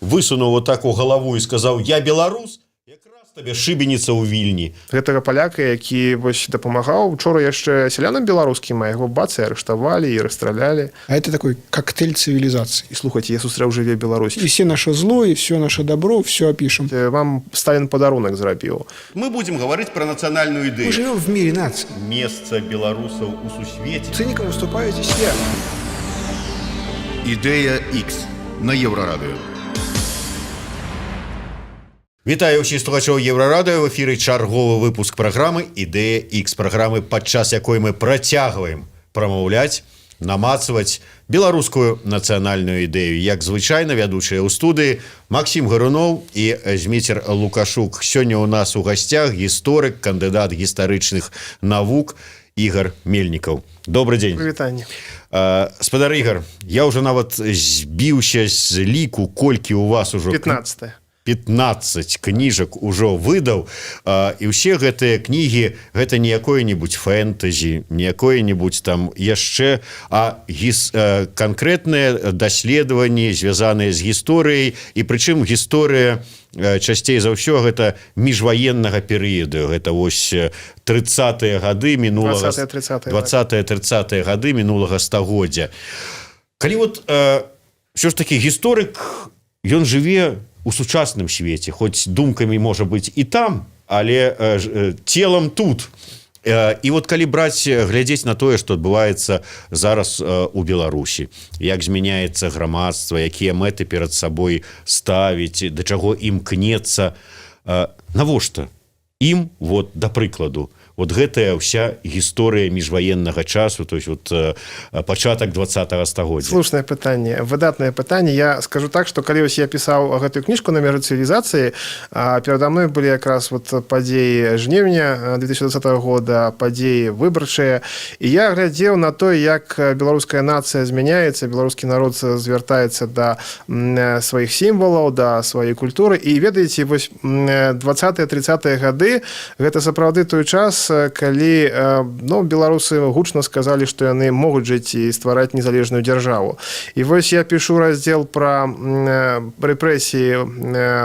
высунуў вот так у галаву і сказаў: я беларус, якраз табе шыбеніца ў Вільні. Гэтага паляка, які вось дапамагаў учора яшчэ сялянам беларускім, а яго бацы арыштавалі і расстралялі. А это такой коктейль цивилизации. І слухайце, я сустрэў жыве Беларусь. И все наше зло, и все наше добро, все опишем. Вам Сталін падарунак зрабіў. Мы будзем гаварыць пра нацыянальную Мы ідэю. живем в мире наций. Месца беларусаў у сусвеце. Циником выступаете все. Ідея X на Єврорадіо. Вітаю ўсіх слухачоў Еўрарадыё, в эфіры чарговы выпуск праграмы «Ідэя X», праграмы, падчас якой мы працягваем прамаўляць, намацваць беларускую нацыянальную ідэю. Як звычайна, вядучыя ў студыі Максім Гаруноў і Зміцер Лукашук. Сёння ў нас у гасцях гісторык, кандыдат гістарычных навук Ігор Мельнікаў. Добрый дзень. Прывітанне. Спадар Ігор, я ўжо нават збіўся з ліку, колькі у вас ужо 15 кніжак ужо выдаў, і ўсе гэтыя кнігі гэта не якое-небудзь фэнтэзі, не якое-небудзь там яшчэ, а канкрэтныя даследаванні, звязаныя з гісторыяй, і прычым гісторыя часцей за ўсё гэта міжваеннага перыяду. Гэта вось 30-е гады мінулага 20-30-е гады мінулага стагоддзя. Калі вот ўсё ж такі гісторык, ён жыве у сучасным свеце, хоць думкамі можа быць і там, але целам тут. І вот калі браць, глядзець на тое, што адбываецца зараз у Беларусі, як змяняецца грамадства, якія мэты перад сабой ставіць, да чаго імкнецца, навошта ім, вот, да прыкладу, вот гэтая ўся гісторыя міжваеннага часу, то есть вот пачатак 20-го стагоддзя. Слушнае пытанне, выдатнае пытанне. Я скажу так, што калі вось я пісаў гэтую кніжку на межы цывілізацыі, перада мной былі якраз вот падзеі жнівня 2020 года, падзеі выбарчыя, і я глядзеў на то, як беларуская нацыя змяняецца, беларускі народ звяртаецца да сваіх сімвалаў, да сваёй культуры. І ведаеце, вось 20-30-е гады гэта сапраўды той час, калі беларусы гучна сказалі, што яны могуць жыць і ствараць незалежную дзяржаву. І вось я пішу раздзел пра рэпрэсіі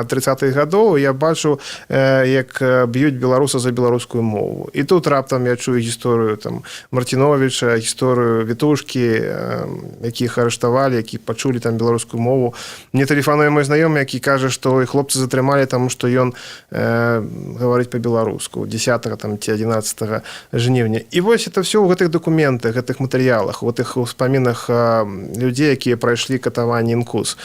30-х гадоў, я бачу, як б'юць беларуса за беларускую мову. І тут раптам я чую гісторыю там Мартиновича, гісторыю Вітушкі, якіх арыштавалі, які пачулі там беларускую мову. Мне тэлефануе мой знаёмы, які кажа, што хлопцы затрымалі, таму што ён гаварыць па-беларуску 10-го там ці 11 жнівня. І вось это все ў гэтых дакументах, гэтых матэрыялах, у гэтых успамінах людзей, якія прайшлі катаванне інкус.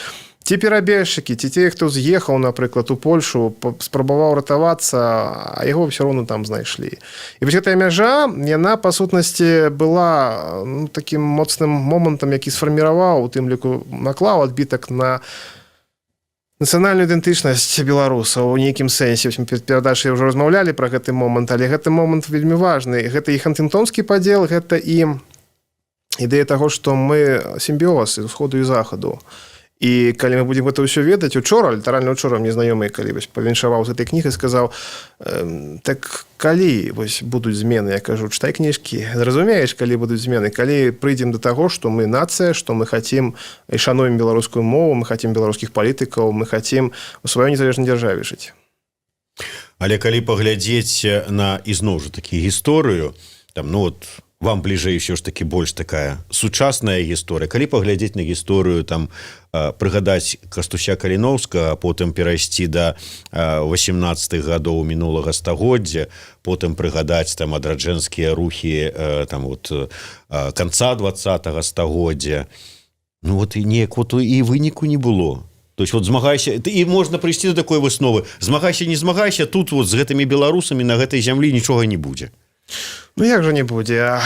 Ці перабежчыкі, ці те, хто з'ехаў, напрыклад, у Польшу, спрабаваў ратавацца, а яго ўсё роўна там знайшлі. І вось гэтая мяжа, яна, па сутнасці, была такім моцным момантам, які сфарміраваў, у тым ліку наклаў адбітак на нацыянальную ідэнтычнасць беларусаў у нейкім сэнсе. Перад перадачай ўжо размаўлялі пра гэты момант, але гэты момант вельмі важны. Гэта і хантынгтонскі падзел, гэта і ідэя таго, што мы сімбіоз з усходу і захаду. І калі мы будзем гэта ўсё ведаць, учора, літаральна учора, мне знаёмы, калі павіншаваў з гэтай кнігай, сказаў: так калі вось будуць змены, я кажу, чытай кніжкі, зразумееш, калі будуць змены, калі прыйдзем да таго, што мы нацыя, што мы хацім і шануем беларускую мову, мы хацім беларускіх палітыкаў, мы хацім у сваёй незалежнай дзяржаве жыць. Але калі паглядзець на, ізноў жа такі, гісторыю, там, вам бліжэй ўсё ж такі больш такая сучасная гісторыя. Калі паглядзець на гісторыю, там, прыгадаць Кастуся Каліноўскага, а потым перайсці да 18-х гадоў мінулага стагоддзя, потым прыгадаць там адраджэнскія рухі там, вот, канца 20-го стагоддзя, і неяк і выніку не было. То есть вот змагайся, і можна прыйсці да такой высновы: змагайся, не змагайся, тут вот з гэтымі беларусамі на гэтай зямлі нічога не будзе. Як жа не будзе?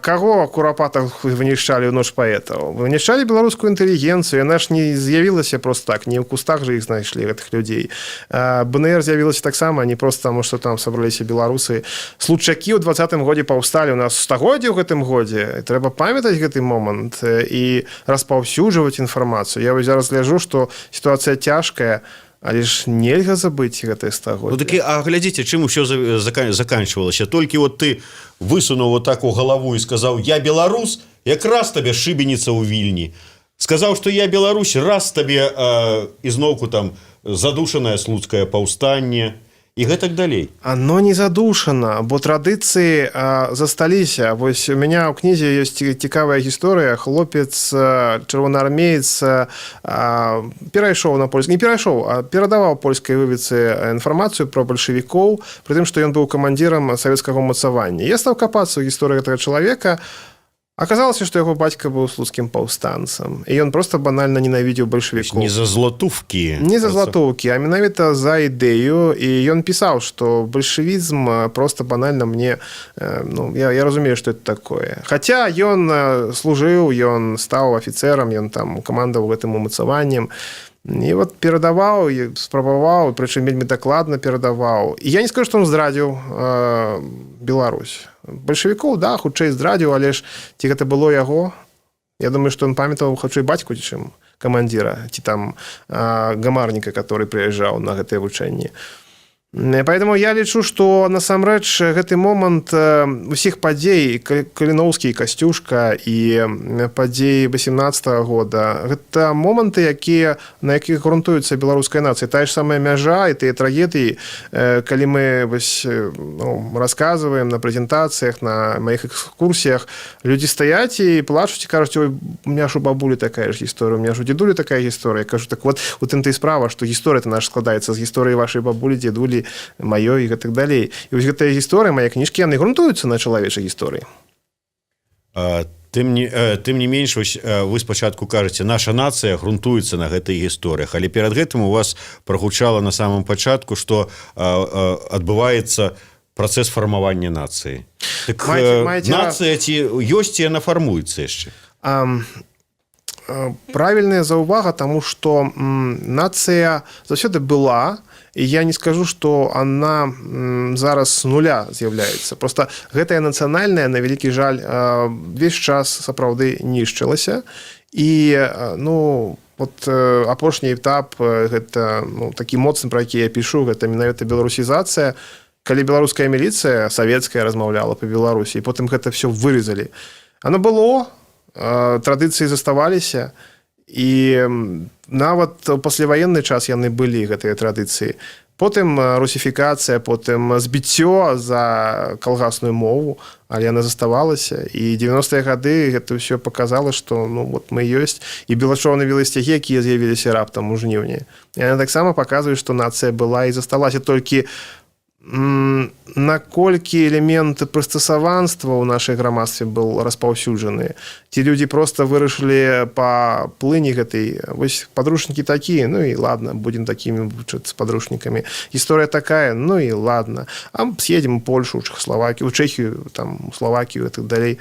Каго курапатах вынішчалі ў ноч паэтаў? Вынішчалі беларускую інтэлігенцыю, яна ж не з'явілася просто так, не ў кустах жа іх знайшлі, гэтых людзей. БНР з'явілася таксама, не просто таму, што там сабраліся беларусы. Случакі ў 20-м годзе паўсталі, у нас стагоддзе ў гэтым годзе. Трэба памятаць гэты момант і распаўсюджваць інфармацыю. Я зараз гляджу, што сітуацыя цяжкая, але ж нельга забыць гэтае стагоддзе. А глядзіце, чым усё заканчвалася. Толькі вот ты высунуў вот так у галаву і сказаў: я беларус, якраз табе шыбеніца ў Вільні. сказаў, што я Беларусь, раз табе ізноўку там задушанае слуцкае паўстанне і гэтак далей. Оно не задушано, бо традыцыі засталіся. Вось у меня ў кнізе ёсць цікавая гісторыя. Хлопец, чырвонаармеец, перайшоў на польскі, не перайшоў, а перадаваў польскай выведцы інфармацыю пра бальшавікоў, пры тым, што ён быў камандзірам савецкага ўмацавання. Я стаў капацца ў гісторыі гэтага чалавека. Аказалася, што яго бацька быў слуцкім паўстанцам, і ён проста банальна ненавідзеў бальшавікоў. Не за златоўкі. Не за златоўкі, а менавіта за ідэю. І ён пісаў, што бальшавізм проста банальна мне... Ну, я разумею, што это такое. Хаця ён служыў, ён стаў афіцэрам, ён там камандаваў гэтым умацаваннем. І вот перадаваў, спрабаваў, прычым вельмі дакладна перадаваў. І я не скажу, што ён здрадзіў Беларусь. Бальшавікоў, да, хутчэй здрадзіў, але ж ці гэта было яго? Я думаю, што ён памятаў хутчэй бацьку, чым камандзіра, ці там гамарніка, который прыязджаў на гэтыя вучэнні. Поэтому я лічу, што насамрэч гэты момант усіх падзей, Каліноўскі і Касцюшка і падзеі 18-го года, гэта моманты, на якіх грунтуецца беларуская нацыя. Тая ж самая мяжа і тыя трагедыі, калі мы расказваем на прэзентацыях, на маіх экскурсіях, людзі стаяць і плачуць і кажуць: ой, у меня ж у бабулі такая ж гісторыя, у меня ж у дзедулі такая гісторыя. Я кажу: так вот, у тым-то і справа, што гісторыя-то наша складаецца з гісторыі вашай бабулі, дзедулі, маёй і гэтак далей. І вось гэтая гісторыя, мае кніжкі, яны грунтуюцца на чалавечай гісторыі. Тым не менш, вы спачатку кажаце, наша нацыя грунтуецца на гэтых гісторыях, але перад гэтым у вас прагучала на самым пачатку, што адбываецца працэс фармавання нацыі. Так нацыя ці ёсць, ці яна фармуецца яшчэ? Правільная заўвага, таму што нацыя заўсёды была, і я не скажу, што она зараз з нуля з'яўляецца. Просто гэтая нацыянальная, на вялікі жаль, весь час сапраўды нішчылася. І апошні этап, гэта такі моцны, про які я пішу, гэта менавіта беларусізацыя. Калі беларуская міліцыя савецкая размаўляла па Беларусі, і потым гэта все вырезалі. Оно было, традыцыі заставаліся, і нават у пасляваенны час яны былі, гэтыя традыцыі. Потым русіфікацыя, потым збіццё за калгасную мову, але яна заставалася. І 90-е гады гэта ўсё паказала, што мы ёсць. І белачорныя веласцягі, якія з'явіліся раптам у жніўні, яны таксама паказваюць, што нацыя была і засталася. Толькі наколькі элемент прыстасаванства ў нашай грамадстве быў распаўсюджаны. Ці людзі проста вырашылі па плыні гэтай, вось падручнікі такія, і ладно, будзем такімі вучыцца падручнікамі. Гісторыя такая, і ладно. А з'едзем у Польшу, у Чэхаславакію, у Чэхію, там, у Славакію і так далей.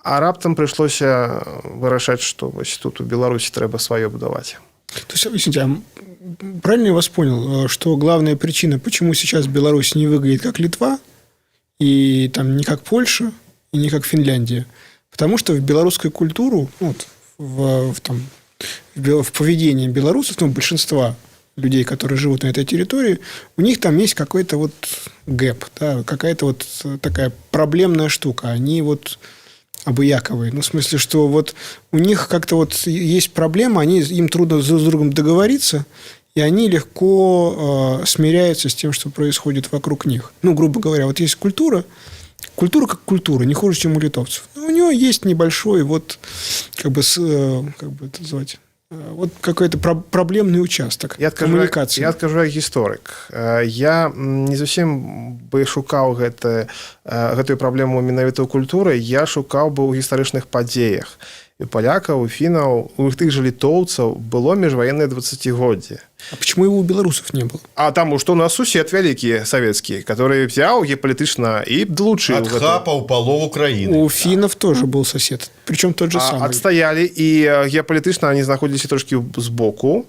А раптам прыйшлося вырашаць, што вось тут у Беларусі трэба сваё будаваць. То есть, объясните, правильно я вас понял, что главная причина, почему сейчас Беларусь не выглядит как Литва, и там не как Польша, и не как Финляндия? Потому что в белорусскую культуру, в поведении белорусов, большинства людей, которые живут на этой территории, у них там есть какой-то вот гэп, да, какая-то вот такая проблемная штука. Они вот обыяковые. В смысле, что вот у них как-то вот есть проблема, им трудно друг с другом договориться, и они легко смиряются с тем, что происходит вокруг них. Грубо говоря, вот есть культура как культура, не хуже, чем у литовцев. Но у нее есть небольшой как бы это назвать, вот какой-то проблемный участок коммуникации. Я скажу як гісторык. Я не зусім бы шукаў гэтую праблему менавіта ў культуры, я шукаў бы ў гістарычных падзеях. У палякаў, у фінаў, у тых жа літоўцаў было міжваеннае 20годдзе. А почему его у белорусов не было? А таму, што у нас сусед вялікі савецкі, который взяў геапалітычна і долучыў. Адхапаў палову краіны. У финнов тоже был сосед, причем тот же самый. Адстаялі, і геапалітычна они знаходзіліся трошкі збоку.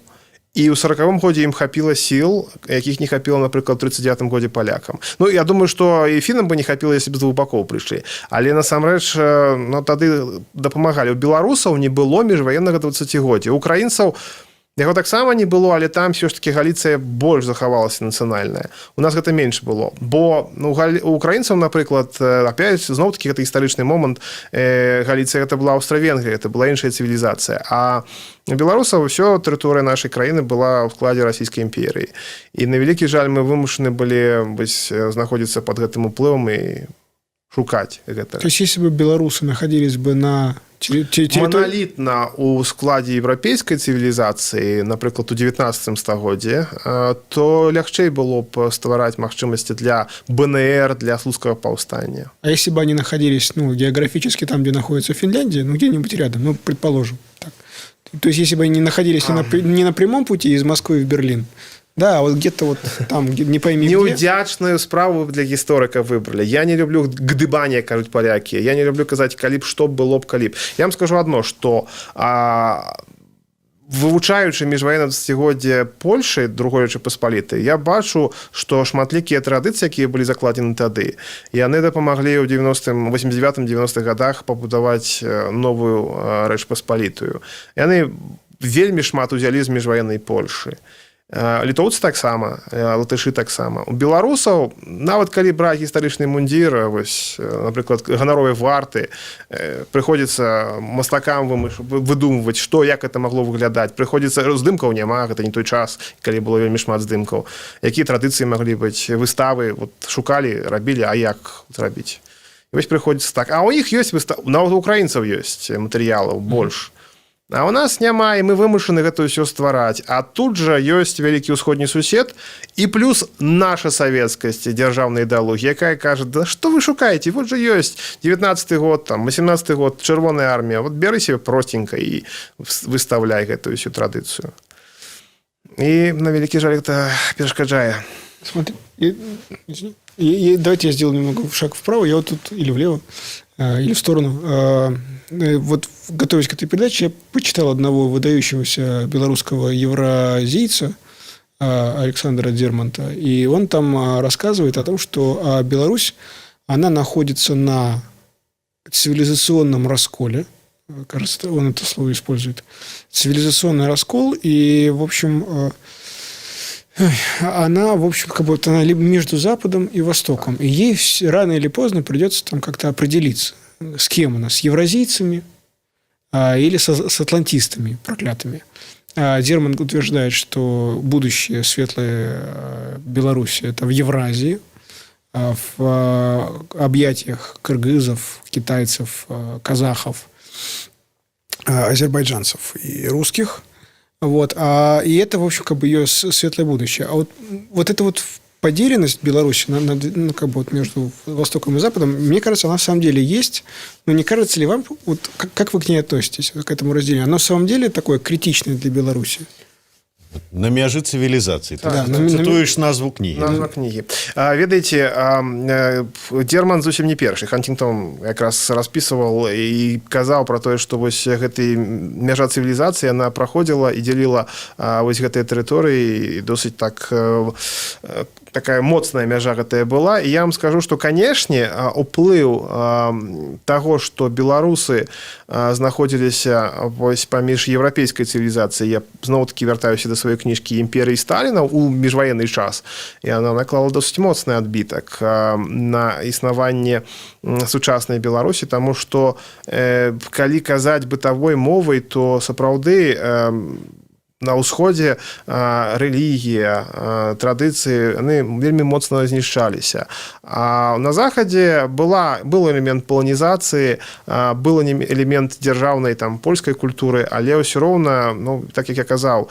І ў 40-м годзе ім хапіла сіл, якіх не хапіла, напрыклад, у 39-м годзе палякам. Я думаю, што і фінам бы не хапіла, если б з двух бакоў прыйшлі. Але насамрэч, тады дапамагалі. У беларусаў не было міжваеннага 20годдзя. У украінцаў Яго таксама не было, але там все ж таки Галіцыя больш захавалася нацыянальная. У нас гэта менш было, бо у украінцаў, напрыклад, опять зноў таки гэта гістарычны момант, Галіцыя гэта была Аўстра-Венгрыя, это была іншая цывілізацыя, а у беларусаў ўсё тэрыторыя нашай краіны была ў складзе расійскай імперыі. І на вялікі жаль мы вымушаны былі знаходзіцца под гэтым уплывам і шукаць гэта. То есть, если бы белорусы находились бы на монолітна у складзе еўрапейскай цывілізацыі, напрыклад, у 19 стагоддзі, то лягчэй было б ствараць магчымасці для БНР, для слуцкага паўстання. А если бы они находились, географически там, где находится Финляндия, где-нибудь рядом, предположим. Так. То есть, если бы они находились не на прямом пути из Москвы в Берлин, да, а вот где-то вот там, не пойми где. Неудзячную справу для гісторыка выбралі. Я не люблю гдыбанне, кажуць палякі. Я не люблю казаць, калі б што было б, калі б. Я вам скажу адно, што вывучаючы міжваеннае дзесяцігоддзе Польшы, другой Рэчы Паспалітай, я бачу, што шматлікія традыцыі, якія былі закладзены тады, яны дапамаглі ў 89-90-х гадах пабудаваць новую Рэч Паспалітую. Яны вельмі шмат узялі з міжваеннай Польшы. Літоўцы таксама, латышы таксама. У беларусаў, нават калі браць гістарычны мундзір, напрыклад, ганаровай варты, прыходзіцца мастакам выдумваць, што, як это магло выглядаць. Прыходзіцца, здымкаў няма, гэта не той час, калі было вельмі шмат здымкаў. Якія традыцыі маглі быць, выставы, шукалі, рабілі, а як зрабіць. І вось прыходзіцца так. А ў іх ёсць выставы, нават у украінцаў ёсць матэрыялаў больш. А у нас няма, і мы вымушаны гэта ўсё ствараць. А тут жа ёсць вялікі ўсходні сусед і плюс наша савецкасць, дзяржаўная ідэалогія, якая кажа, да што вы шукаеце? Вот жа ёсць 19-й год, 18-й год, чырвоная армія. Вот бяры себе простенька і выставляй гэтую всю традыцыю. І на вялікі жаль гэта перашкаджае. Смотри, давайте я сделаю немного шаг вправо, я вот тут или влево, или в сторону. Вот, готовясь к этой передаче, я почитал одного выдающегося белорусского евразийца Александра Дермонта, и он там рассказывает о том, что Беларусь, она находится на цивилизационном расколе, кажется, он это слово использует, цивилизационный раскол, и, в общем, она, в общем, как будто она либо между Западом и Востоком, и ей рано или поздно придется там как-то определиться. С кем она? С евразийцами или с атлантистами проклятыми? Дерман утверждает, что будущее светлой Беларуси – это в Евразии, в объятиях кыргызов, китайцев, казахов, азербайджанцев и русских. Вот. И это, в общем, как бы ее светлое будущее. А вот эта вот поделенность Беларуси как бы вот между Востоком и Западом, мне кажется, она в самом деле есть. Но не кажется ли вам, вот, как вы к ней относитесь, к этому разделению? Оно в самом деле такое критичное для Беларуси? На мяжы цивілізацыі. Да, цытуеш назву кнігі. Назва кнігі. Ведаеце, Дерман зусім не першы. Хантингтон якраз распісваў і казаў пра тое, што вось гэтай мяжа цывілізацыі, яна праходзіла і дзяліла вось гэтыя тэрыторыі, і досыць так такая моцная мяжа гэтая была. І я вам скажу, што, канешне, уплыў таго, што беларусы знаходзіліся вось паміж еўрапейскай цывілізацыяй, я зноў-такі вяртаюся да сваёй кніжкі «Імперыі Сталіна» у міжваенны час, і яна наклала досыць моцны адбітак на існаванне сучаснай Беларусі, таму што калі казаць бытавой мовай, то сапраўды на ўсходзе рэлігія, традыцыі, яны вельмі моцна знішчаліся. А на захадзе был элемент паланізацыі, был элемент дзяржаўнай польскай культуры, але ўсё роўна, так як я казаў,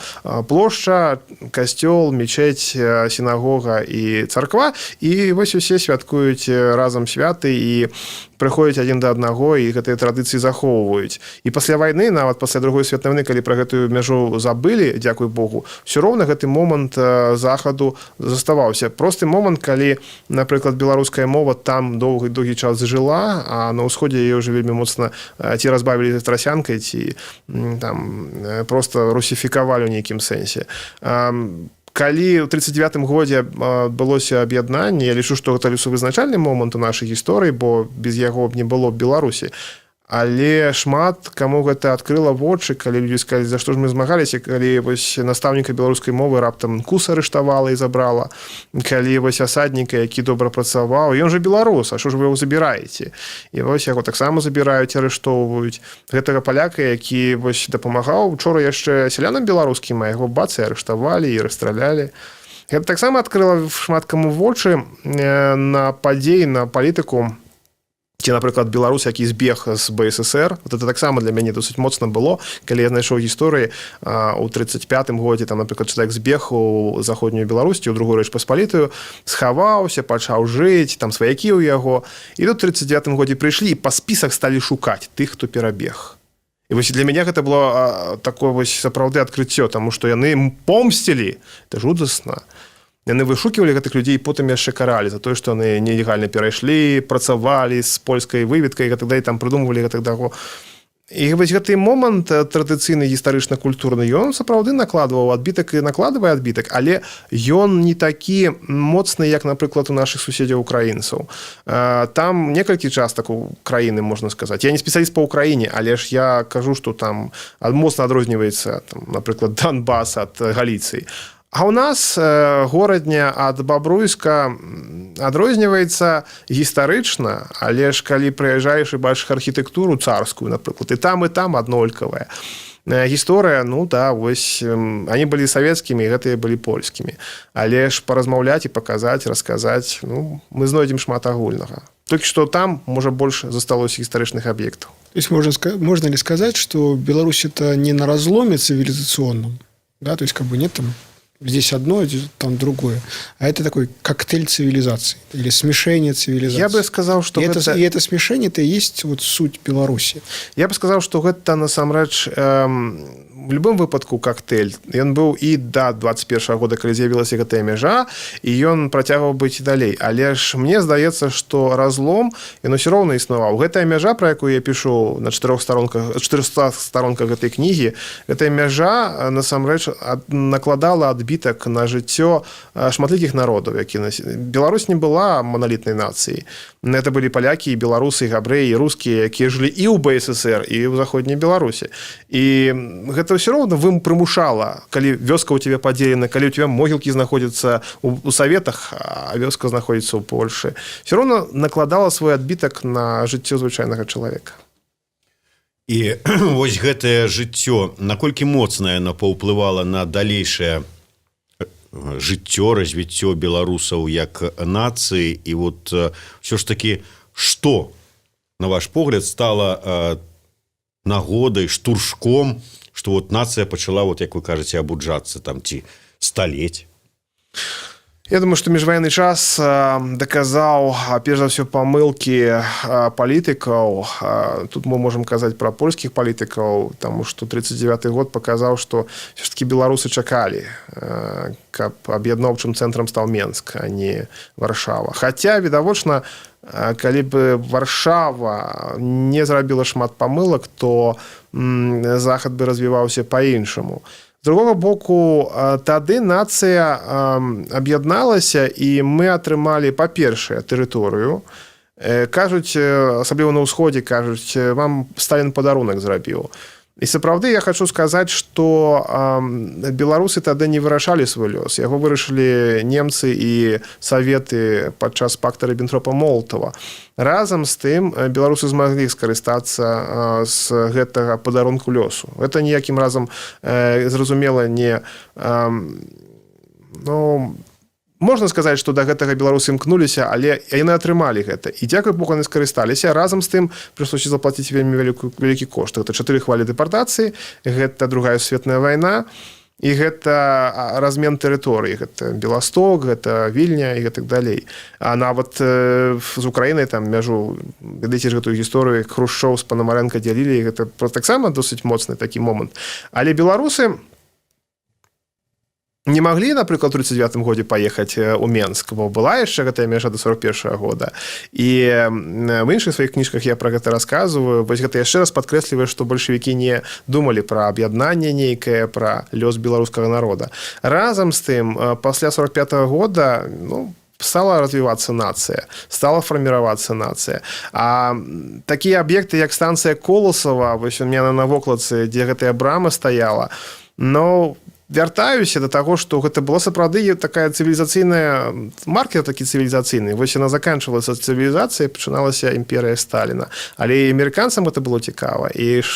плошча, касцёл, мечеть, сінагога і царква, і вось усе святкуюць разам святы і прыходзяць адзін да аднаго, і гэтыя традыцыі захоўваюць. І пасля вайны, нават пасля другой светнай вайны, калі пра гэтую мяжу забылі, дзякуй Богу, ўсё роўна гэты момант захаду заставаўся. Просты момант, калі, напрыклад, беларуская мова там доўгі час жыла, а на ўсходзе яе ўжо вельмі моцна ці разбавілі страсянкай, ці проста русіфікавалі ў нейкім сэнсе. Калі ў 1939 годзе адбылося аб'яднанне, я лічу, што гэта вызначальны момант у нашай гісторыі, бо без яго б не было Беларусі. але шмат каму гэта адкрыла вочы, калі людзі сказалі, за што ж мы змагаліся, калі вось настаўніка беларускай мовы раптам КУС арыштавала і забрала, калі вось асадніка, які добра працаваў, ён жа беларус, а што ж вы яго забіраеце? І вось яго таксама забіраюць, арыштоўваюць. Гэтага паляка, які вось дапамагаў учора яшчэ сялянам беларускім, а яго бацы арыштавалі і расстралялі. Гэта таксама адкрыла шмат каму вочы на падзеі, на палітыку, ці, напрыклад, беларус, які збег з БССР. Вот это таксама для мяне досыць моцна было, калі я знайшоў гісторыі у 35-м годзе, там, напрыклад, чалавек збег у заходнюю Беларусі, у другую Рэч Паспалітую, схаваўся, пачаў жыць, там сваякі ў яго. І тут у 39-м годзе прыйшлі і па спісах сталі шукаць тых, хто перабег. І вось для мяне гэта было такое вось сапраўды адкрыццё, таму што яны помсцілі. Это жудасна. Яны вышуківалі гэтых людзей і потым яшчэ каралі за тое, што яны нелегальна перайшлі, працавалі з польскай выведкай і гэтак далей, там прыдумвалі гэтак таго. І вось гэты момант традыцыйны гістарычна-культурны, ён сапраўды накладваў адбітак і накладвае адбітак, але ён не такі моцны, як, напрыклад, у нашых суседзяў украінцаў. Там некалькі частак у краіны, можна сказаць. Я не спецыяліст па Украіне, але ж я кажу, што там моцна адрозніваецца, напрыклад, Донбас ад Галіцыі. А ў нас горадня ад Бабруйска адрозніваецца гістарычна, але ж калі прыязджаеш і бачыш архітэктуру царскую, напрыклад, і там аднолькавая. Гісторыя, ну да, вось, они былі савецкімі, і гэтыя былі польскімі. Але ж паразмаўляць і паказаць, расказаць, ну, мы знойдзем шмат агульнага. Толькі што там, можа, больш засталося гістарычных аб'ектаў. То есть можно ли сказать, что Беларусь это не на разломе цивилизационном, да, то есть как бы нет там здесь одно, там другое. А это такой коктейль цивилизации или смешение цивилизации. Я бы сказал, что и это смешение, это и есть вот суть Беларуси. Я бы сказал, что гэта насамрэч в любым выпадку коктейль. Ён быў і да 21-го года, калі з'явілася гэтая мяжа, і ён працягваў быць і далей. Але ж мне здаецца, што разлом, ён усё роўна існаваў. Гэтая мяжа, пра якую я пішу на 400 старонках гэтай кнігі, гэтая мяжа насамрэч накладала адбітак на жыццё шматлікіх народаў, які Беларусь не была маналітнай нацыяй. Это былі палякі, і беларусы, і габрэі, і рускія, якія жылі і ў БССР, і ў заходняй Беларусі. І гэта ўсё роўна прымушала, калі вёска ў цябе падзелена, калі ў цябе могілкі знаходзяцца ў Саветах, а вёска знаходзіцца ў Польшы. Ўсё роўна накладала свой адбітак на жыццё звычайнага чалавека. І вось гэтае жыццё, наколькі моцна яно паўплывала на далейшае жыццё, развіццё беларусаў як нацыі, і вот ўсё ж такі, што, на ваш погляд, стала нагодай, штуршком, што вот нацыя пачала, вот, як вы кажаце, абуджацца там ці сталець? Я думаю, что межвоенный час доказал, перш за все, помылки политиков. Тут мы можем сказать про польских политиков, потому что 1939 год показал, что все-таки белорусы чакали, каб аб'ядноўчым цэнтрам стал Менск, а не Варшава. Хотя, відавочна, калі бы Варшава не зрабіла шмат помылок, то Захад бы развіваўся по-іншаму. З другого боку, тады нацыя аб'ядналася, і мы атрымалі, па-першае, тэрыторыю. Кажуць, асабліва на ўсходзе, кажуць, вам Сталін падарунак зрабіў. І сапраўды я хочу сказаць, што беларусы тады не вырашалі свой лёс. Яго вырашылі немцы і саветы падчас пакта Ріббентропа-Молатава. Разам з тым беларусы змаглі скарыстацца з гэтага падарунку лёсу. Гэта ніякім разам, зразумела, не... Можна сказаць, што да гэтага беларусы імкнуліся, але яны атрымалі гэта. І дзякуй Богу, яны скарысталіся. Разам з тым прыйшлося заплаціць вельмі вялікі кошт. Гэта 4 хвалі дэпартацыі, гэта Другая сусветная вайна, і гэта размен тэрыторыі. Гэта Беласток, гэта Вільня і гэтак далей. А нават з Украінай там мяжу, ведаеце ж гэтую гісторыю, Хрушчоў з Панамарэнка дзялілі, гэта таксама досыць моцны такі момант. Але беларусы не маглі, напрыклад, у 1939 годзе паехаць у Менск, бо была яшчэ гэтая мяжа да 41 года. І в іншых сваіх кніжках я пра гэта расказваю. Вось гэта яшчэ раз падкрэслівае, што бальшавікі не думалі пра аб'яднанне нейкае, пра лёс беларускага народа. Разам з тым, пасля 45 года, стала развиваться нация, стала формироваться нация. А такие объекты, как станция Колосова, вось у меня на вокладцы, где гэтая брама стаяла, но вяртаюся до таго, што гэта была сапраўды такая цывілізацыйная маркер такі цывілізацыйны. Вось яна заканчвалася цывілізацыя, пачыналася імперыя Сталіна. Але і амерыканцам гэта было цікава, і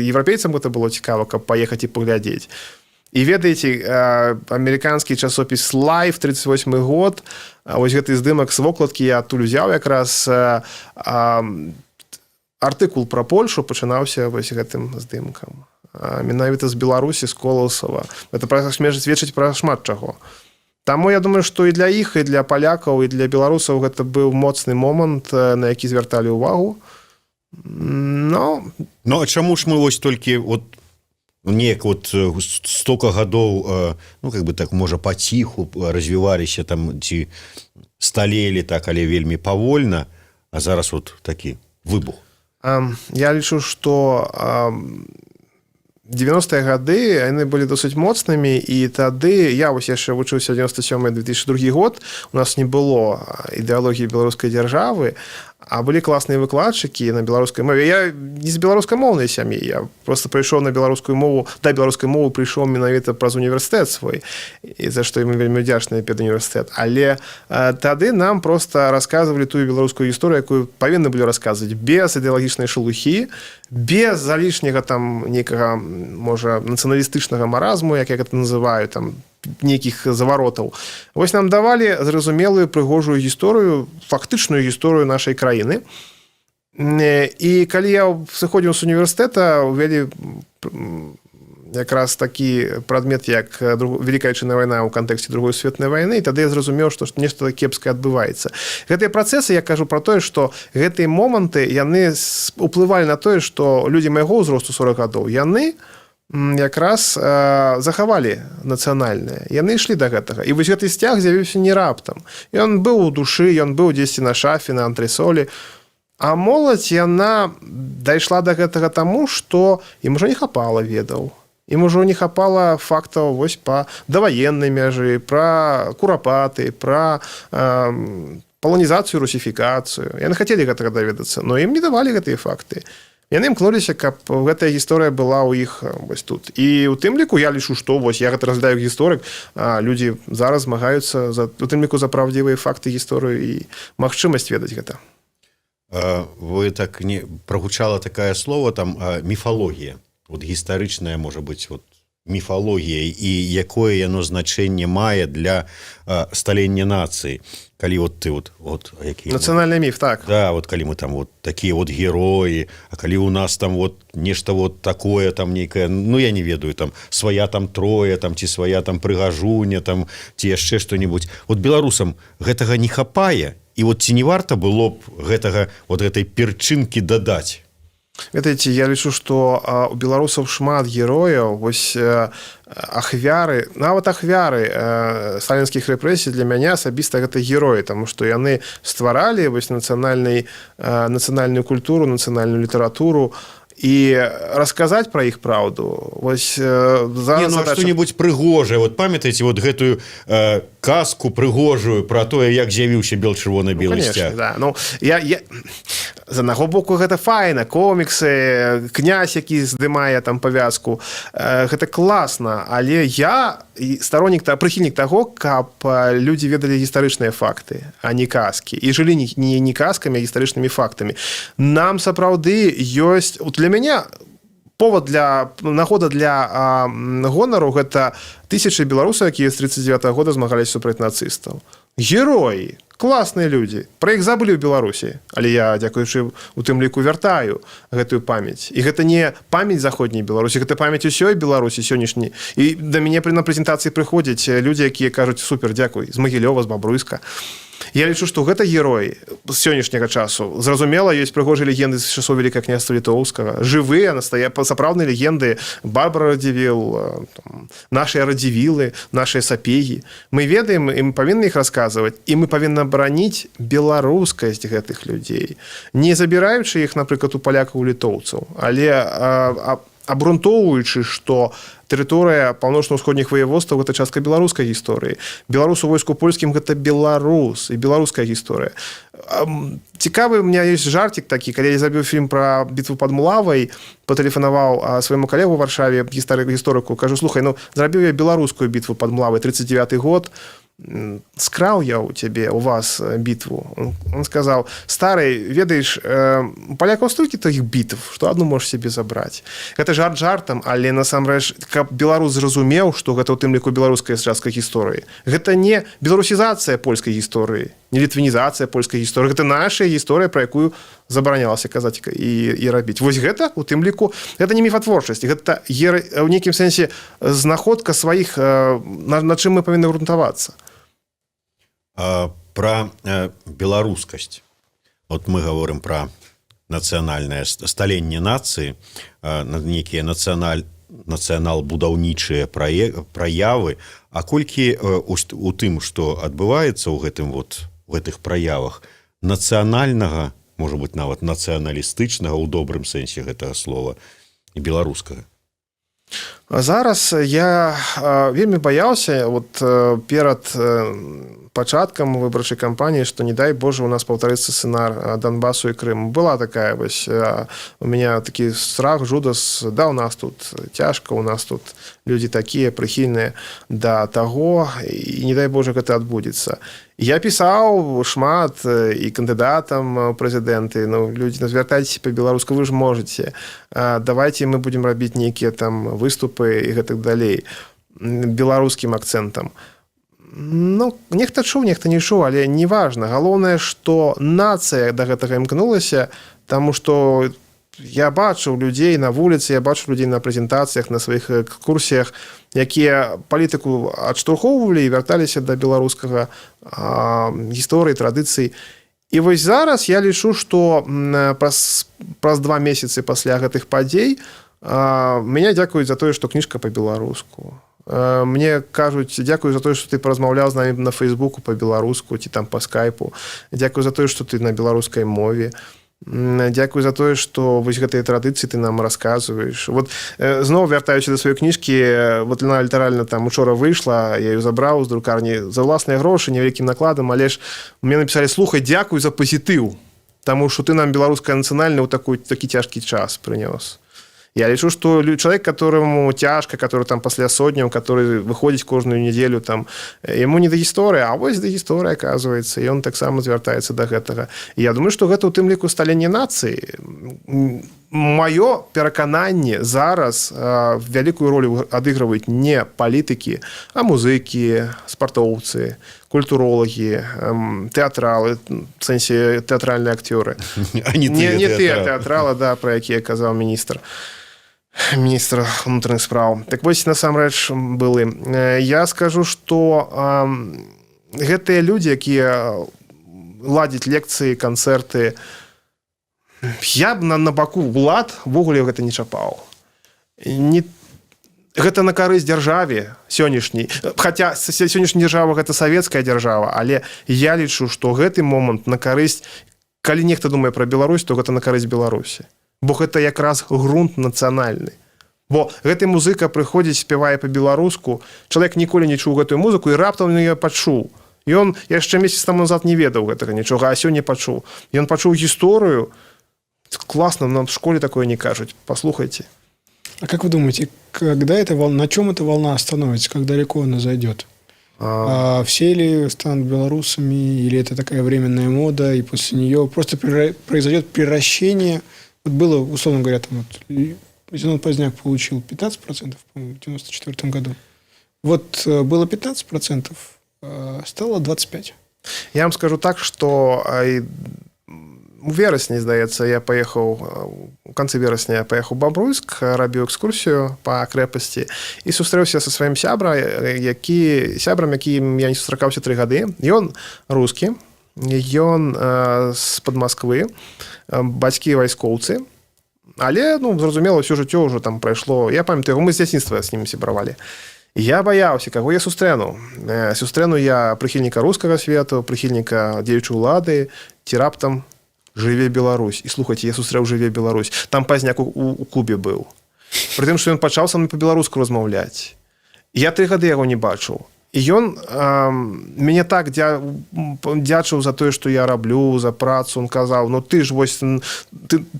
еўрапейцам гэта было цікава, каб паехаць і паглядзець. І ведаеце, амерыканскі часопіс Life, 38 год, вось гэты здымак з вокладкі я адтуль узяў якраз артыкул пра Польшу пачынаўся вось гэтым здымкам. Менавіта з Беларусі, з Коласова. Гэта сведчыць пра шмат чаго. Таму я думаю, што і для іх, і для палякаў, і для беларусаў гэта быў моцны момант, на які звярталі ўвагу. Ну, а чаму ж мы вось толькі неяк столько гадоў, ну, как бы так, можа, паціху развіваліся там, ці сталелі так, але вельмі павольна, а зараз такі выбух? Я лічу, што 90-е гады яны былі досыць моцнымі, і тады я вось яшчэ вучыўся 97-2002 год, у нас не было ідэалогіі беларускай дзяржавы, а былі класныя выкладчыкі на беларускай мове. Я не з беларускамоўнай сям'і, я просто прыйшоў на беларускую мову, да беларускай мовы прыйшоў менавіта праз універсітэт свой, і за што мы вельмі удзячныя педуніверсітэт. Але тады нам просто расказвалі тую беларускую гісторыю, якую павінны былі расказваць без ідэалагічнай шелухі, без залішняга там нейкага, можа, нацыяналістычнага маразму, як я гэта называю, там, нейкіх заваротаў. Вось нам давалі зразумелую прыгожую гісторыю, фактычную гісторыю нашай краіны. І калі я сыходзіў з універсітэта, увялі якраз такі прадмет, як Великая Отчинная вайна ў кантэксце Другой светнай вайны, і тады я зразумеў, што нешта кепскае адбываецца. Гэтыя працэсы, я кажу пра тое, што гэтыя моманты, яны уплывалі на тое, што людзі майго ўзросту 40 гадоў, яны якраз захавалі нацыянальнае. Яны ішлі да гэтага. І вось гэты сцяг з'явіўся не раптам. Ён быў у душы, ён быў дзесьці на шафе, на антресолі. А моладзь, яна дайшла да гэтага таму, што ім ужо не хапала ведаў. Ім ужо не хапала фактаў вось па даваеннай мяжы, пра курапаты, пра паланізацыю, русіфікацыю. Яны хацелі гэтага даведацца, но ім не давалі гэтыя факты. Яны імкнуліся, каб гэтая гісторыя была ў іх вось тут. І ў тым ліку я лічу, што вось я гэта разглядаю гісторык, а людзі зараз змагаюцца у тым ліку за правдзівыя факты гісторыю і магчымасць ведаць гэта. Вы так не прагучала такое слово там міфалогія. Гістарычная, можа быць, міфалогія і якое яно значэнне мае для сталення нацыі. Калі ты нацыянальны міф, так. Да, калі мы там такія героі, а калі у нас там нешта такое там нейкае, ну я не ведаю, там свая там Троя, там ці свая там Прыгажуня, там ці яшчэ што-небудзь. Беларусам гэтага не хапае, і ці не варта было б гэтай перчынкі дадаць? Ведаеце, я лічу, што у беларусаў шмат герояў, вось ахвяры, нават ахвяры сталінскіх рэпрэсій для мяне асабіста гэта героі, таму што яны стваралі вось нацыянальную культуру, нацыянальную літаратуру, і расказаць пра іх праўду. Вось зараз што-небудзь прыгожае. Памятаеце гэтую казку прыгожую пра тое, як з'явіўся бел-чырвона-белы сцяг? Да. З аднаго боку гэта файна, коміксы, князь, які здымае там павязку, гэта класна, але я прыхільнік таго, каб людзі ведалі гістарычныя факты, а не казкі, і жылі не казкамі, а гістарычнымі фактамі. Нам сапраўды ёсць, для мяне нагода для гонару гэта тысячы беларусаў, якія з 39-го года змагаліся супраць нацыстаў. Героі, класныя людзі. Пра іх забылі ў Беларусі, але я, дзякуючы у тым ліку, вяртаю гэтую памяць. І гэта не памяць заходняй Беларусі, гэта памяць усёй Беларусі сённяшняй. І да мяне на прэзентацыі прыходзяць людзі, якія кажуць: супер, дзякуй, з Магілёва, з Бабруйска. Я лічу, што гэта героі з сённяшняга часу. Зразумела, ёсць прыгожыя легенды з часоў Вялікага княства Літоўскага. Жывыя, сапраўдныя легенды. Барбара Радзівіл, нашыя Радзівілы, нашыя сапегі. Мы ведаем, і мы павінны іх расказваць, і мы павінны абараніць беларускасць гэтых людзей. Не забіраючы іх, напрыклад, у палякаў, у літоўцаў, але абрунтоўваючы, што тэрыторыя паўночна-ўсходніх ваяводстваў гэта частка беларускай гісторыі. Беларус у войску польскім гэта беларус і беларуская гісторыя. Цікавы, у меня ёсць жартик такі, калі я забіў фільм пра бітву пад Мулавай, патэлефанаваў свайму калегу ў Варшаве, гісторыку, кажу, слухай, ну зрабіў я беларускую бітву пад Мулавай, 39-й год, скрал я у вас бітву. Он сказал, старый, ведаеш, у палякаў столькі такіх бітв, што адну можаш себе забраць. Гэта жарт жартам, але насамрэч, каб беларус зразумеў, што гэта ў тым ліку беларуская частка гісторыі. Гэта не беларусізацыя польскай гісторыі, не літвінізацыя польскай гісторыі, гэта наша гісторыя, пра якую забаранялася казаць і рабіць. Вось гэта, у тым ліку, гэта не міфатворчасць, гэта ў нейкім сэнсе знаходка сваіх, на чым мы павінны грунтавацца. Про беларускасць. Вот мы говорим про нацыянальнае сталенне нацыі, нейкія нацыянал-будаўнічыя праявы, а колькі у тым, што адбываецца ў гэтых праявах, нацыянальнага, можа быць, нават нацыяналістычнага ў добрым сэнсе гэтага слова і беларускага. Зараз я вельмі баяўся перад пачаткам выбарчай кампаніі, што не дай Божа у нас паўтарыцца сцэнар Донбасу і Крыму. Была такая вось, у меня такі страх, жудас, да, у нас тут цяжка, у нас тут людзі такія прыхільныя да таго, і не дай Божа гэта адбудзецца. Я пісаў шмат і кандыдатам прэзідэнты, ну, людзі, звяртайцеся па-беларуску, вы ж можаце, давайте мы будзем рабіць нейкія там выступы і гэтак далей, беларускім акцэнтам. Ну, нехта чуў, нехта не чуў, але не важна. Галоўнае, што нацыя да гэтага імкнулася, таму што я бачыў людзей на вуліцы, я бачыў людзей на прэзентацыях, на сваіх экскурсіях, якія палітыку адштурхоўвалі і вярталіся да беларускага гісторыі, традыцый. І вось зараз я лічу, што праз 2 месяцы пасля гэтых падзей мяне дзякуюць за тое, што кніжка па-беларуску. Мне кажуць, дзякую за тое, што ты паразмаўляў з намі на Фейсбуку па-беларуску ці там па скайпу. Дзякую за тое, што ты на беларускай мове. Дзякую за тое, што вось гэтыя традыцыі ты нам расказваеш. Вот зноў вяртаючы да сваёй кніжкі, вот яна літаральна там учора выйшла, я ее забраў з друкарні за ўласныя грошы, невялікім накладам, але ж мне напісалі, слухай, дзякуй за пазітыў, таму што ты нам беларуская нацыянальная ў такі цяжкі час прынёс. Я лічу, што чалавек, которому цяжка, который там пасля сотняў, который выходзіць кожную нядзелю, там, яму не да гісторыі, а вось да гісторыі, аказваецца, і ён таксама звяртаецца да гэтага. І я думаю, што гэта ў тым ліку сталенне нацыі. Маё перакананне зараз вялікую ролю адыгрываюць не палітыкі, а музыкі, спартоўцы, культуролагі, тэатралы, в сэнсе тэатральныя акцёры. Не тыя тэатралы, да, пра якія казаў міністр унутраных спраў. Так вось, насамрэч, былы. Я скажу, што гэтыя людзі, якія ладзяць лекцыі, канцэрты, я б на баку ўлад ввогуле гэта не чапаў. Гэта на карысць дзяржаве сённяшняй. Хаця сённяшняя дзяржава гэта савецкая дзяржава, але я лічу, што гэты момант на карысць, калі нехта думае пра Беларусь, то гэта на карысць Беларусі. Бо гэта якраз грунт нацыянальны. Бо гэты музыка прыходзіць, спявае па-беларуску, чалавек ніколі не чуў гэтую музыку і раптам яе пачуў. Ён яшчэ месяц таму назад не ведаў гэтага нічога, а сёння пачуў. Ён пачуў гісторыю. Класна, нам в школе такое не кажуць. Послухайте. А как вы думаете, на чем эта волна остановится, как далеко она зайдет? Все ли станут белорусами, или это такая временная мода, и после нее просто произойдет приращение? Вот было, условно говоря, там Зенон Поздняк получил 15%, по-моему, в 1994 году. Вот было 15%, стало 25%. Я вам скажу так, что у верасні, здаецца, я паехаў, у канцы верасня я паехаў у Бабруйск, рабіў экскурсію па крэпасці і сустрэўся са сваім сябрам, якім я не сустракаўся 3 гады. Ён рускі, ён з-пад Масквы, бацькі вайскоўцы, але, ну, зразумела, ўсё жыццё ўжо там прайшло. Я памятаю, мы з дзяцінства з ім сябравалі. Я баяўся, каго я сустрэну. Сустрэну я прыхільніка рускага свету, прыхільніка дзеючай улады, ці раптам «Жыве Беларусь». І слухайце, я сустрэў «Жыве Беларусь». Там Пазняк у клубе быў. Пры тым, што ён пачаў са мной па-беларуску размаўляць. Я 3 гады яго не бачыў. І ён мяне так дзячыў за тое, што я раблю, за працу. Он казаў, ну ты ж вось,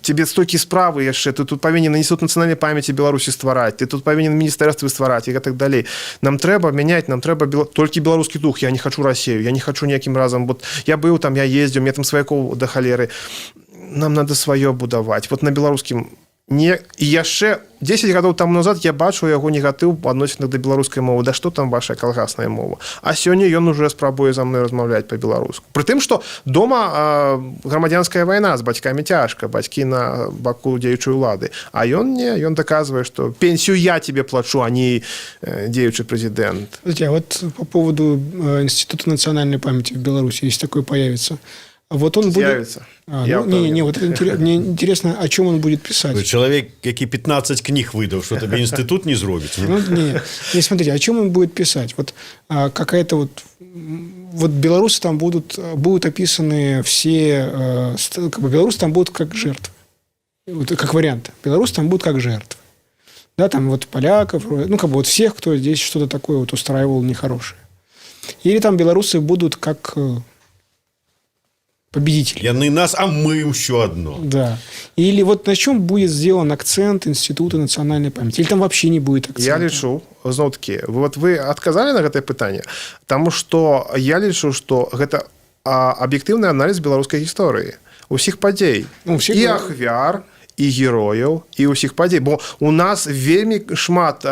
тебе столькі справы яшчэ, ты тут павінен Інстытут нацыянальнай памяці Беларусі ствараць, ты тут павінен міністэрствы ствараць і гэтак далей. Нам трэба мяняць, нам трэба толькі беларускі дух, я не хачу Расію, я не хачу ніякім разам. Вот я быў там, я ездзіў, мне там сваякоў да халеры. Нам надо сваё будаваць. Вот на беларускім не, і яшчэ 10 гадоў таму назад я бачу яго негатыў па адносінах да беларускай мовы. Да што там ваша калгасная мова? А сёння ён уже спрабуе за мной размаўляць па-беларуску. Пры тым, што дома грамадзянская вайна, з бацькамі цяжка, бацькі на баку дзеючай улады. А ён не, ён даказвае, што пенсію я тебе плачу, а не дзеючы прэзідэнт. Слушайте, а вот по поводу Института национальной памяти в Беларуси, если такое появится, вот он З'явіцца. будет... вот мне интересно, о чем он будет писать. Чалавек, які 15 кніг выдаў, што табе інстытут не зробіць. Не, смотрите, о чем он будет писать. Вот какая-то вот белорусы там будут описаны все... Как бы белорусы там будут как жертвы. Вот, как вариант. Белорусы там будут как жертвы. Да, там вот поляков, ну, как бы вот всех, кто здесь что-то такое вот устраивал нехорошее. Или там белорусы будут как... победители. Яны нас, а мы ўсё адно. Да. Или вот на чем будет сделан акцент Института национальной памяти? Или там вообще не будет акцента? Я лічу, зноў-такі, вот вы адказалі на гэтае пытанне, таму што я лічу, што гэта аб'ектыўны аналіз беларускай гісторыі. Усіх падзей. І ахвяр, і герояў, і ўсіх падзей. Бо у нас вельмі шмат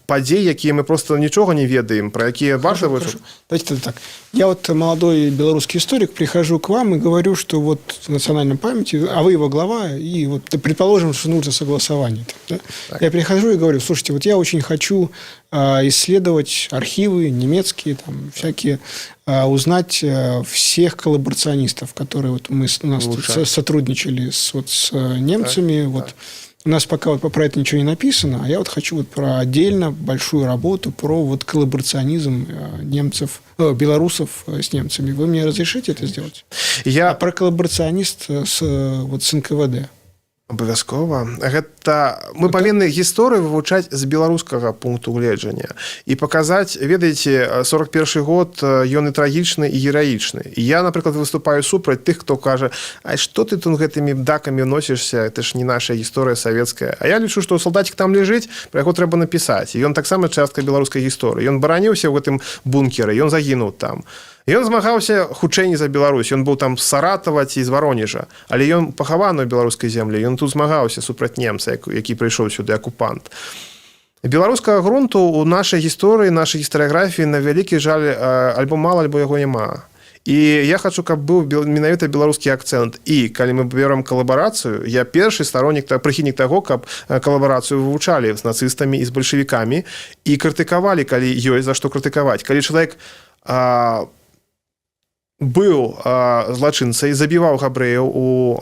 падзей, якія мы просто нічога не ведаем, про якія варта вычуць. Давайте так. Я вот молодой белорусский историк, прихожу к вам и говорю, что вот в национальной памяти, а вы его глава, и вот предположим, что нужно согласование. Да? Я прихожу и говорю, слушайте, вот я очень хочу исследовать архивы немецкие, там, всякие, узнать всех коллаборационистов, которые вот у нас тут сотрудничали с немцами, вот. У нас пока вот про это ничего не написано, а я вот хочу вот про отдельно большую работу про вот коллаборационизм белорусов с немцами. Вы мне разрешите это сделать? А про коллаборационист с НКВД? Абавязкова. Гэта мы павінны гісторыю вывучаць з беларускага пункту гледжання і паказаць, ведаеце, 41 год ён і трагічны і гераічны. І я, напрыклад, выступаю супраць тых, хто кажа, а што ты тут гэтымі дакамі носішся, это ж не наша гісторыя савецкая. А я лічу, што салдатик там ляжыць, пра яго трэба напісаць. І ён таксама частка беларускай гісторыі. Ён бараніўся ў гэтым бункеры, ён загінуў там. Ён змагаўся хутчэй не за Беларусь, ён быў там з Саратава ці з Варонежа, але ён пахаваны ў беларускай землі, ён тут змагаўся супраць немца, які прыйшоў сюды акупант. Беларускага грунту ў нашай гісторыі, нашай гістарыяграфіі на вялікі жаль альбо мала, альбо яго няма. І я хочу, каб быў менавіта беларускі акцэнт. І калі мы берем калабарацыю, я першы староннік, прыхільнік таго, каб калабарацыю вывучалі з нацыстамі і з бальшавікамі і крытыкавалі, калі ёсць за што крытыкаваць. Калі чалавек быў злачынцай, забіваў габрэяў у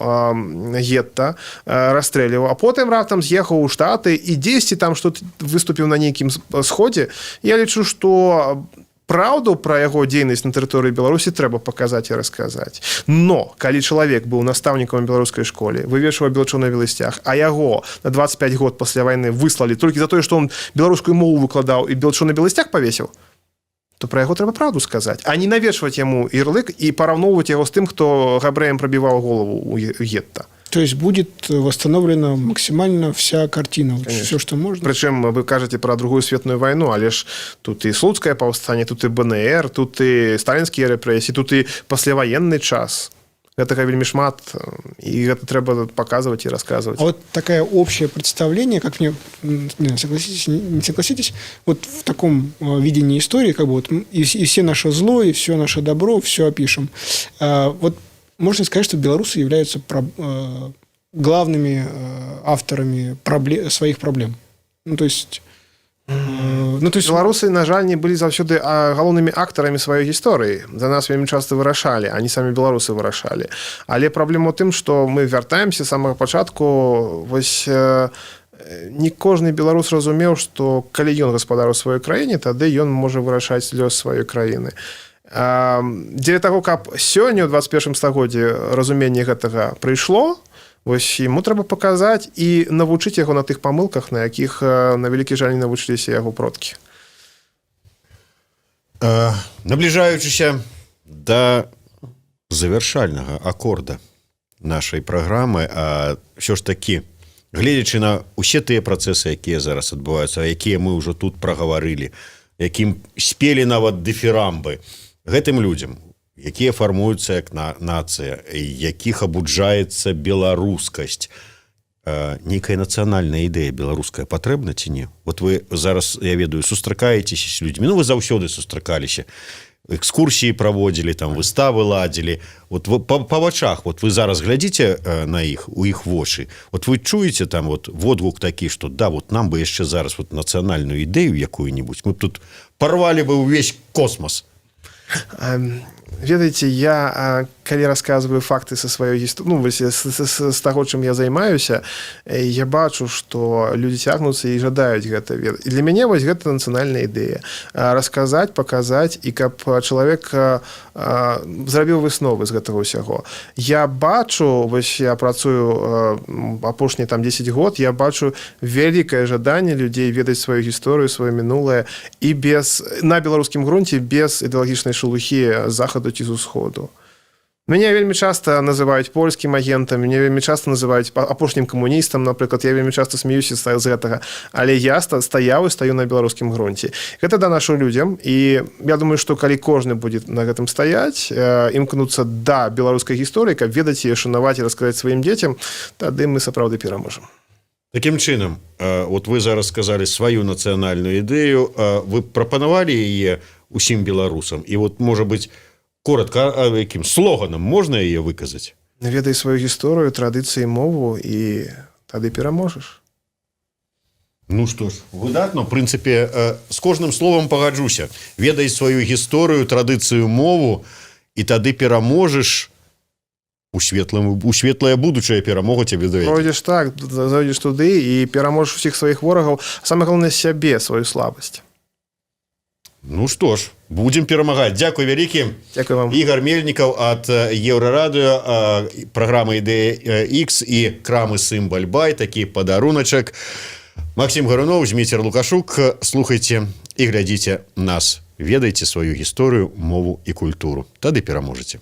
гетта, расстрэльваў, а потым раптам з'ехаў у Штаты і дзесьці там што выступіў на нейкім сходзе, я лічу, што праўду пра яго дзейнасць на тэрыторыі Беларусі трэба паказаць і расказаць. Но калі чалавек быў настаўнікам беларускай школе, вывешваў белачо на веласцях, а яго на 25 год пасля вайны выслалі толькі за тое, што он беларускую мову выкладаў і белачо на веласцях павесіў, то пра яго трэба праўду сказаць, а не навешваць яму ярлык і параўноўваць яго з тым, хто габрэям прабіваў голову ў гетта. То есть будет восстановлена максимально вся картина, все, что можно. Причем вы кажете про Другую светную войну, але ж тут и Слуцкое повстание, тут и БНР, тут и сталинские репрессии, тут и послевоенный час. Гэтага вельмі шмат, і гэта трэба паказваць і расказваць. А вот такое общее представление, как мне, не согласитесь, вот в таком видении истории, как бы вот и все наше зло, и все наше добро, все опишем. Вот можно сказать, что белорусы являются главными авторами своих проблем. Ну, то есть... Беларусы, на жаль, не былі заўсёды галоўнымі актарамі сваёй гісторыі. За нас вельмі часта вырашалі, а не самі беларусы вырашалі. Але праблема ў тым, што мы вяртаемся з самага пачатку. Вось не кожны беларус разумеў, што калі ён гаспадар у сваёй краіне, тады ён можа вырашаць лёс сваёй краіны. Дзеля таго, каб сёння ў 21 стагоддзі разуменне гэтага прыйшло, Вось яму трэба паказаць і навучыць яго на тых памылках, на якіх, на вялікі жаль, не навучыліся яго продкі. Набліжаючыся да завяршальнага акорда нашай праграмы, ўсё ж такі, гледзячы на ўсе тыя працэсы, якія зараз адбываюцца, якія мы ўжо тут прагаварылі, якім спелі нават дыфірамбы, гэтым людзям, якія фармуюцца як нацыя, якіх абуджаецца беларускасць, нейкая нацыянальная ідэя беларуская патрэбна ці не? Вот вы зараз, я ведаю, сустракаецеся з людзьмі, ну вы заўсёды сустракаліся, экскурсіі праводзілі, там выставы ладзілі, вот вы, па вачах, вот вы зараз глядзіце на іх, у іх вочы, вот вы чуеце там вот водгук такі, што да, вот нам бы яшчэ зараз вот нацыянальную ідэю якую-нибудь, мы б тут парвалі бы ўвесь космос. Ведаеце, я калі расказваю факты са сваёй гісторыі, з таго, чым я займаюся, я бачу, што людзі цягнуцца і жадаюць гэта ведаць. І для мяне вось гэта нацыянальная ідэя. Расказаць, паказаць, і каб чалавек зрабіў высновы з гэтага ўсяго. Я бачу, вось я працую апошнія там 10 год, я бачу вялікае жаданне людзей ведаць сваю гісторыю, сваё мінулае і на беларускім грунце без ідэалагічнай шелухі з захаду ці з усходу. Мяне вельмі часта называюць польскім агентам, мяне вельмі часта называюць апошнім камуністам, напрыклад, я вельмі часта смеюся з гэтага, але я стаяў і стаю на беларускім грунце. Гэта данашу людзям, і я думаю, што калі кожны будзе на гэтым стаяць, імкнуцца да беларускай гісторыі, каб ведаць яе, шанаваць і расказаць сваім дзецям, тады мы сапраўды пераможам. Такім чынам, вот вы зараз сказалі сваю нацыянальную ідэю, вы прапанавалі яе усім беларусам, і вот, можа быць, коротко, якім слоганам можна яе выказаць? Ведай сваю гісторыю, традыцыі, мову, і тады пераможаш. Ну што ж, выдатна, в прынцыпе, з кожным словам пагаджуся. Ведай сваю гісторыю, традыцыю, мову, і тады пераможаш, у светлае будучае перамога цябе давядзе. Пройдзеш так, зайдзеш туды і пераможаш усіх сваіх ворагаў, самае галоўнае сябе, сваю слабасць. Ну што ж, будзем перамагаць. Дзякуй вялікі. Дзякуй вам. Ігор Мельнікаў ад Еўрарадыё, праграма «Ідэя X» і крамы «Сымбаль-бай», такі падаруначак. Максім Гаруноў, Зміцер Лукашук. Слухайце і глядзіце нас. Ведайце сваю гісторыю, мову і культуру. Тады пераможаце.